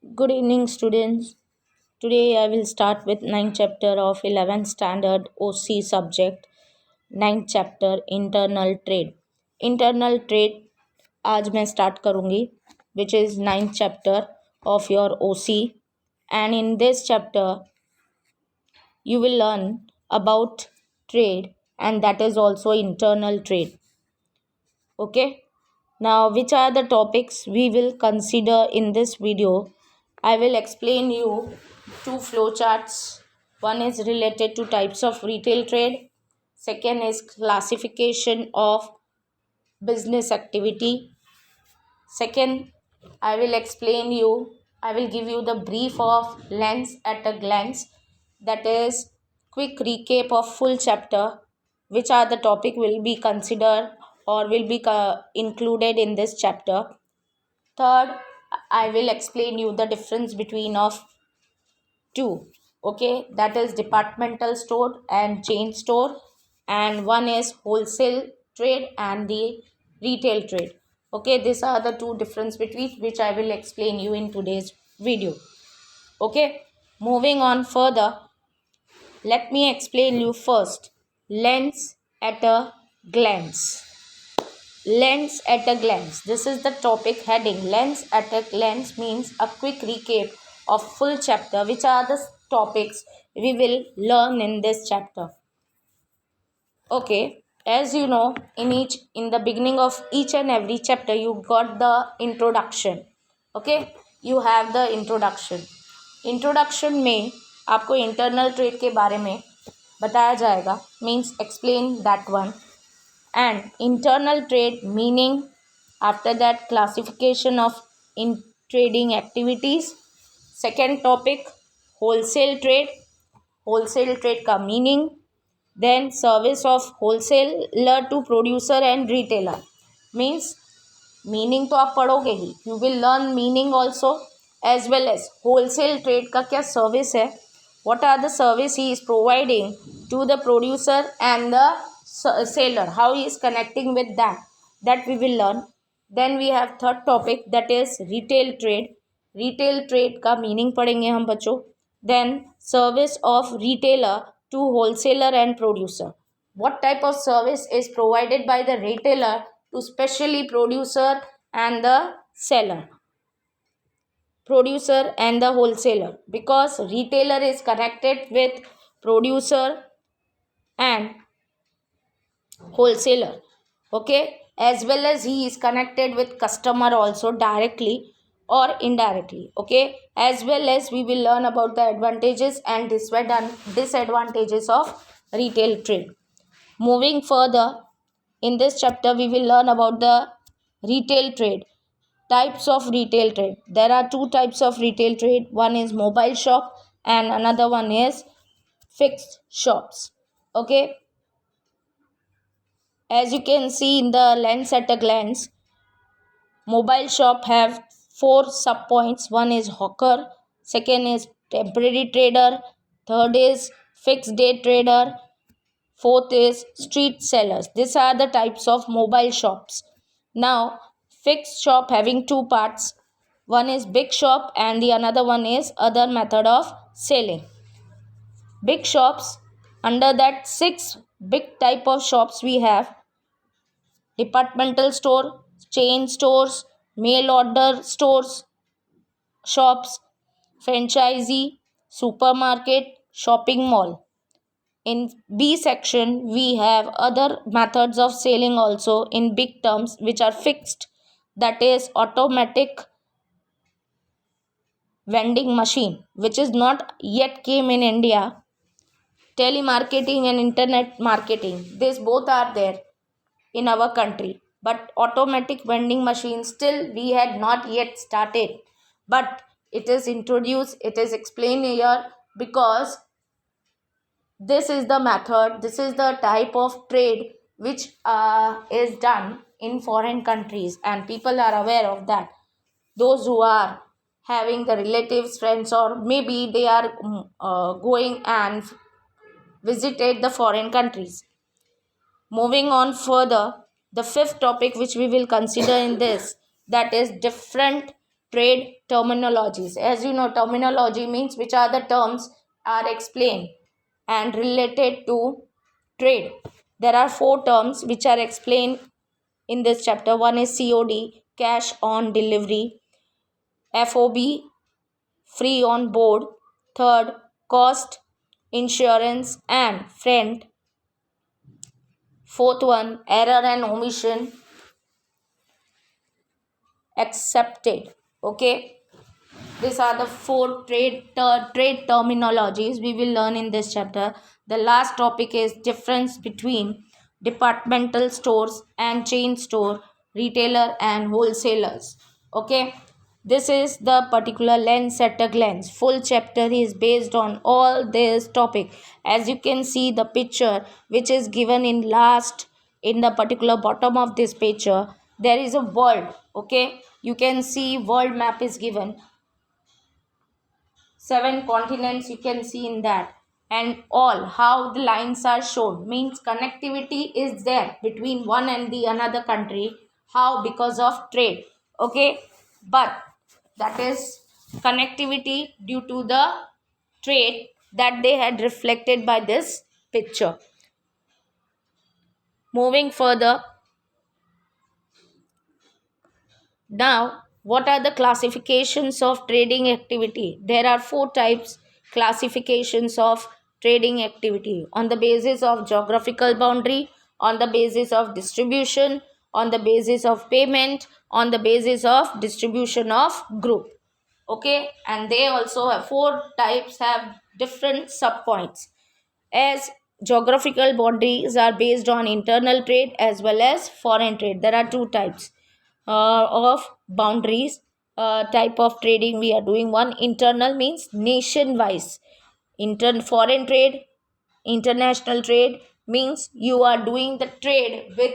Good evening, students. Today I will start with 9th chapter of 11th standard OC subject. 9th chapter internal trade. Internal trade आज मैं start करूँगी, which is 9th chapter of your OC. And in this chapter, you will learn about trade, and that is also internal trade. Okay. Now, which are the topics we will consider in this video? I will explain you two flowcharts. One is related to types of retail trade. Second is classification of business activity. Second, I will give you the brief of lens at a glance. That is quick recap of full chapter, which are the topic will be considered or will be included in this chapter. Third, I will explain you the difference between of two. Okay, that is departmental store and chain store, and one is wholesale trade and the retail trade. Okay, these are the two difference between which I will explain you in today's video. Okay, moving on further, let me explain you first lens at a glance. Lens at a glance. This is the topic heading. Lens at a glance means a quick recap of full chapter, which are the topics we will learn in this chapter. Okay, as you know, in the beginning of each and every chapter, you got the introduction. Okay, you have the introduction. Introduction में आपको internal trade के बारे में बताया जाएगा, means explain that one. And internal trade meaning, after that classification of in trading activities. Second topic wholesale trade का meaning. Then service of wholesaler to producer and retailer, means meaning तो आप पढ़ोगे ही, you will learn meaning also, as well as wholesale trade का क्या service है, what are the service he is providing to the producer and the seller, how he is connecting with that we will learn. Then we have third topic, that is retail trade का meaning पढ़ेंगे हम बच्चों. Then service of retailer to wholesaler and producer, what type of service is provided by the retailer to specially producer and the wholesaler, because retailer is connected with producer and wholesaler. Okay, as well as he is connected with customer also directly or indirectly. Okay, as well as we will learn about the advantages and disadvantages of retail trade. Moving further, in this chapter we will learn about the retail trade. Types of retail trade. There are two types of retail trade. One is mobile shop and another one is fixed shops. Okay, as you can see in the lens at a glance, mobile shop have 4 sub points. One is hawker, second is temporary trader, third is fixed day trader, fourth is street sellers. These are the types of mobile shops. Now, fixed shop having two parts. One is big shop and the another one is other method of selling. Big shops, under that 6 big type of shops we have: departmental store, chain stores, mail order stores, shops, franchisee, supermarket, shopping mall. In B section, we have other methods of selling also in big terms which are fixed, that is automatic vending machine, which is not yet came in India. Telemarketing and internet marketing, these both are there in our country, but automatic vending machine still we had not yet started, but it is introduced, it is explained here, because this is the method, this is the type of trade which is done in foreign countries, and people are aware of that. Those who are having the relatives, friends, or maybe they are going and visited the foreign countries. Moving on further, the fifth topic which we will consider in this, that is different trade terminologies. As you know, terminology means which are the terms are explained and related to trade. There are four terms which are explained in this chapter. One is COD, cash on delivery, FOB, free on board, third, cost, insurance, and friend, fourth one, error and omission, accepted. Okay, these are the four trade terminologies we will learn in this chapter. The last topic is difference between departmental stores and chain store, retailer and wholesalers. Okay, this is the particular lens at a glance. Full chapter is based on all this topic. As you can see the picture which is given in last, in the particular bottom of this picture, there is a world. Okay, you can see world map is given, 7 continents you can see in that, and all how the lines are shown means connectivity is there between one and the another country. How? Because of trade. Okay, but that is connectivity due to the trade that they had reflected by this picture. Moving further, now, what are the classifications of trading activity? There are four types classifications of trading activity: on the basis of geographical boundary, on the basis of distribution, on the basis of payment, on the basis of distribution of group. Okay, and they also have four types have different subpoints. As geographical boundaries are based on internal trade as well as foreign trade. There are two types of boundaries, type of trading we are doing. One, internal means nation wise. Foreign trade, international trade means you are doing the trade with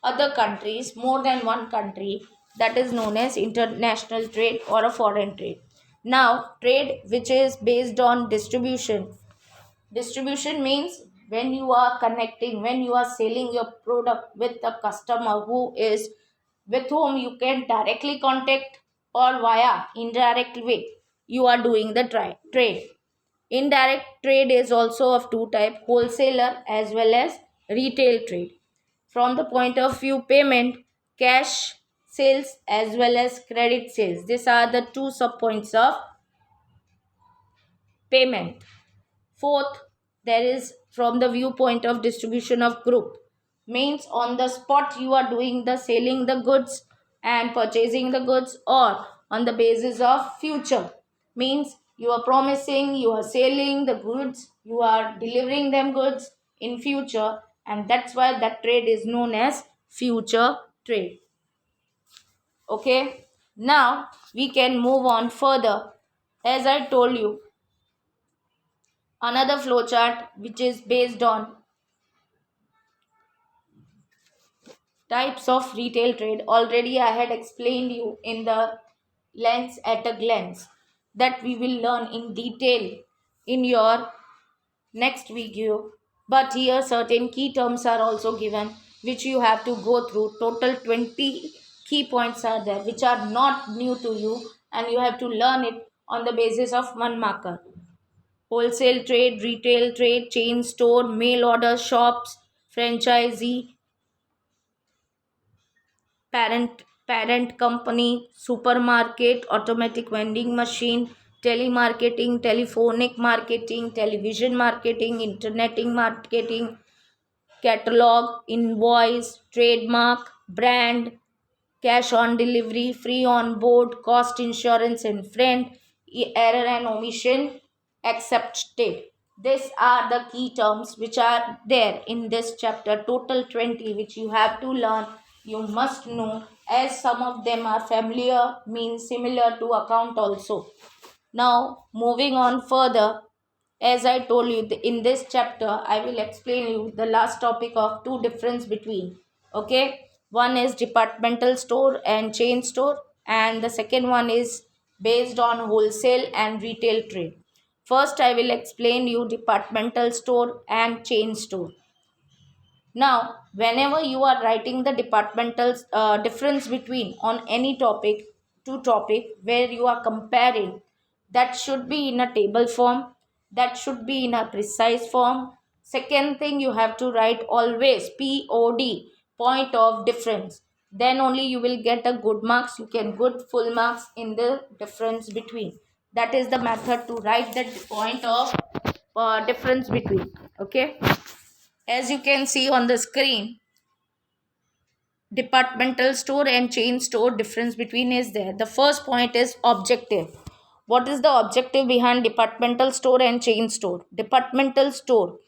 other countries, more than one country. That is known as international trade or a foreign trade. Now, trade which is based on distribution. Distribution means when you are connecting, when you are selling your product with a customer who is with whom you can directly contact or via indirect way, you are doing the trade. Indirect trade is also of two type: wholesaler as well as retail trade. From the point of view payment, cash sales as well as credit sales. These are the two sub points of payment. Fourth, there is from the viewpoint of distribution of group. Means on the spot you are doing the selling the goods and purchasing the goods, or on the basis of future. Means you are promising, you are selling the goods, you are delivering them goods in future, and that's why that trade is known as future trade. Okay, now we can move on further. As I told you, another flowchart which is based on types of retail trade. Already I had explained you in the lens at a glance that we will learn in detail in your next video, but here certain key terms are also given which you have to go through. Total 20 key points are there which are not new to you, and you have to learn it on the basis of one marker: wholesale trade, retail trade, chain store, mail order shops, franchisee, parent company, supermarket, automatic vending machine, telemarketing, telephonic marketing, television marketing, internet marketing, catalog, invoice, trademark, brand, cash on delivery, free on board, cost, insurance and friend, error and omission, accepted. These are the key terms which are there in this chapter. Total 20 which you have to learn, you must know, as some of them are familiar, means similar to account also. Now moving on further, as I told you, in this chapter I will explain you the last topic of two difference between. Okay, one is departmental store and chain store, and the second one is based on wholesale and retail trade. First I will explain you departmental store and chain store. Now, whenever you are writing the departmental difference between on any topic, to topic where you are comparing, that should be in a table form, that should be in a precise form. Second thing, you have to write always POD, point of difference. Then only you will get a good marks. You can good full marks in the difference between. That is the method to write the point of difference between. Okay, as you can see on the screen, departmental store and chain store difference between is there. The first point is objective. What is the objective behind departmental store and chain store? Departmental store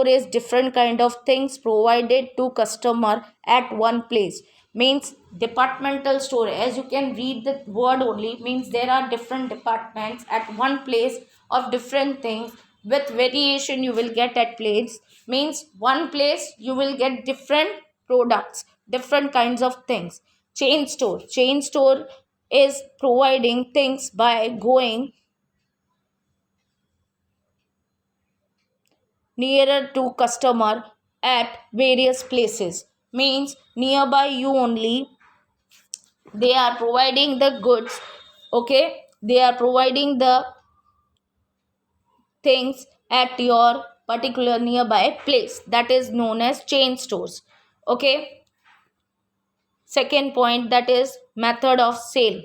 is different kind of things provided to customer at one place. Means departmental store, as you can read the word only, means there are different departments at one place of different things. With variation you will get at place. Means one place you will get different products, different kinds of things. Chain store is providing things by going nearer to customer at various places. Means nearby you only they are providing the goods. Okay, they are providing the things at your particular nearby place. That is known as chain stores. Okay, second point, that is method of sale.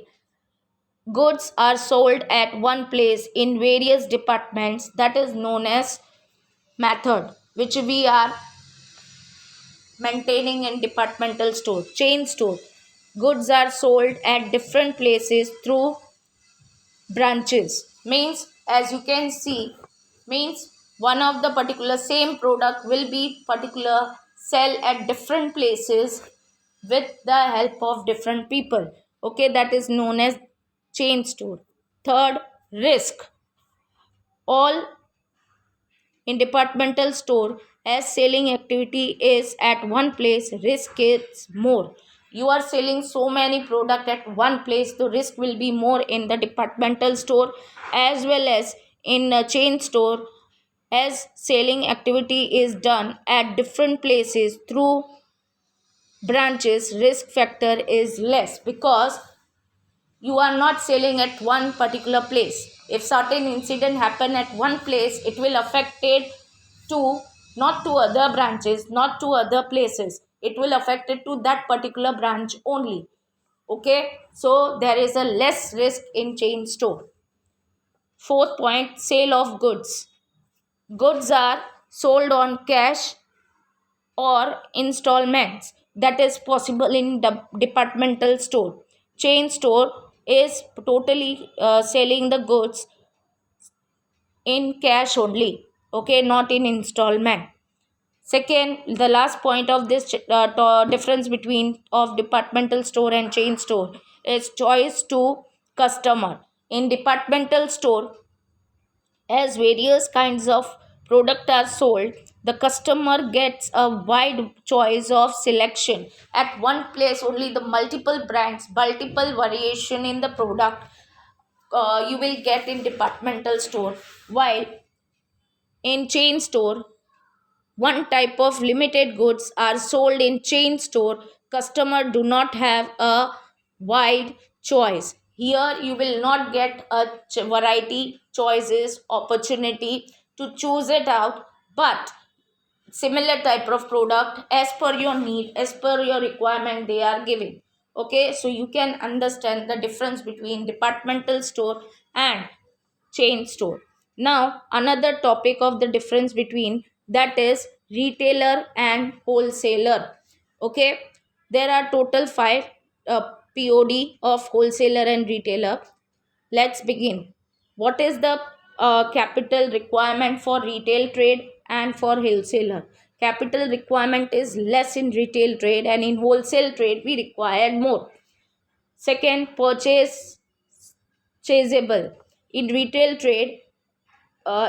Goods are sold at one place in various departments. That is known as method, which we are maintaining in departmental store. Chain store, goods are sold at different places through branches. Means as you can see, means one of the particular same product will be particular sell at different places with the help of different people. Okay, that is known as chain store. Third, risk. All in departmental store, as selling activity is at one place, risk is more. You are selling so many product at one place, the risk will be more in the departmental store as well as in a chain store. As selling activity is done at different places through branches, risk factor is less because you are not selling at one particular place. If certain incident happen at one place, it will affect it to not to other branches, not to other places. It will affect it to that particular branch only. Okay, so there is a less risk in chain store. Fourth point, sale of goods. Goods are sold on cash or installments. That is possible in the departmental store. Chain store is totally selling the goods in cash only. Okay, not in installment. Second, the last point of this difference between of departmental store and chain store is choice to customer. In departmental store, as various kinds of product are sold, the customer gets a wide choice of selection. At one place only, the multiple brands, multiple variation in the product you will get in departmental store. While in chain store, one type of limited goods are sold in chain store. Customer do not have a wide choice. Here you will not get a variety, choices, opportunity to choose it out, but similar type of product as per your need, as per your requirement they are giving. Okay, so you can understand the difference between departmental store and chain store. Now another topic of the difference between, that is retailer and wholesaler. Okay, there are total 5 POD of wholesaler and retailer. Let's begin. What is the capital requirement for retail trade and for wholesaler? Capital requirement is less in retail trade, and in wholesale trade we require more. Second, purchaseable. In retail trade,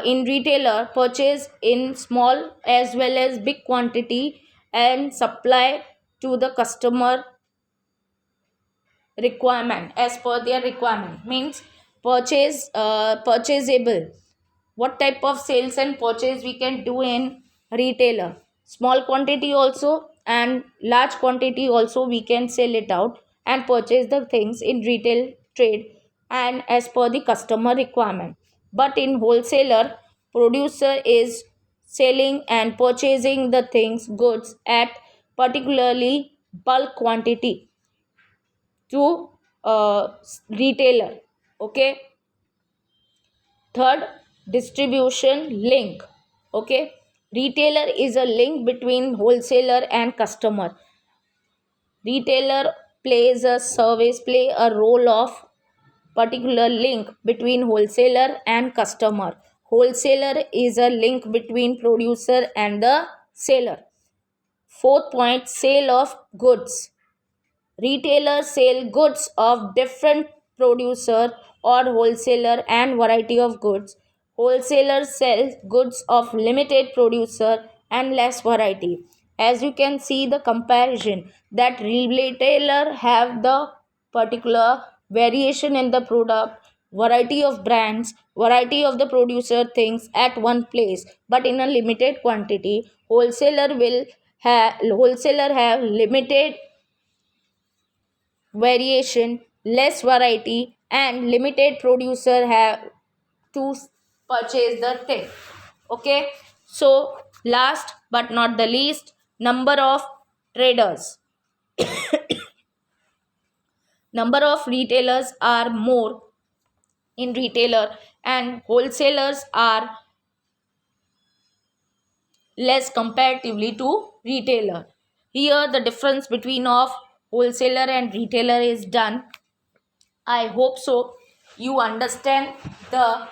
in retailer purchase in small as well as big quantity and supply to the customer requirement as per their requirement. Means purchasable. What type of sales and purchase we can do in retailer? Small quantity also, and large quantity also we can sell it out and purchase the things in retail trade and as per the customer requirement. But in wholesaler, producer is selling and purchasing the things goods at particularly bulk quantity to retailer. Okay. Third, distribution link. Okay. Retailer is a link between wholesaler and customer. Retailer play a role of particular link between wholesaler and customer. Wholesaler is a link between producer and the seller. Fourth point, sale of goods. Retailers sell goods of different producer or wholesaler and variety of goods. Wholesalers sell goods of limited producer and less variety. As you can see the comparison that retailer have the particular variation in the product, variety of brands, variety of the producer things at one place, but in a limited quantity. Wholesaler have limited variation, less variety, and limited producer have to purchase the thing. Okay, so last but not the least, number of traders. Number of retailers are more in retailer and wholesalers are less comparatively to retailer. Here the difference between of wholesaler and retailer is done. I hope so. You understand the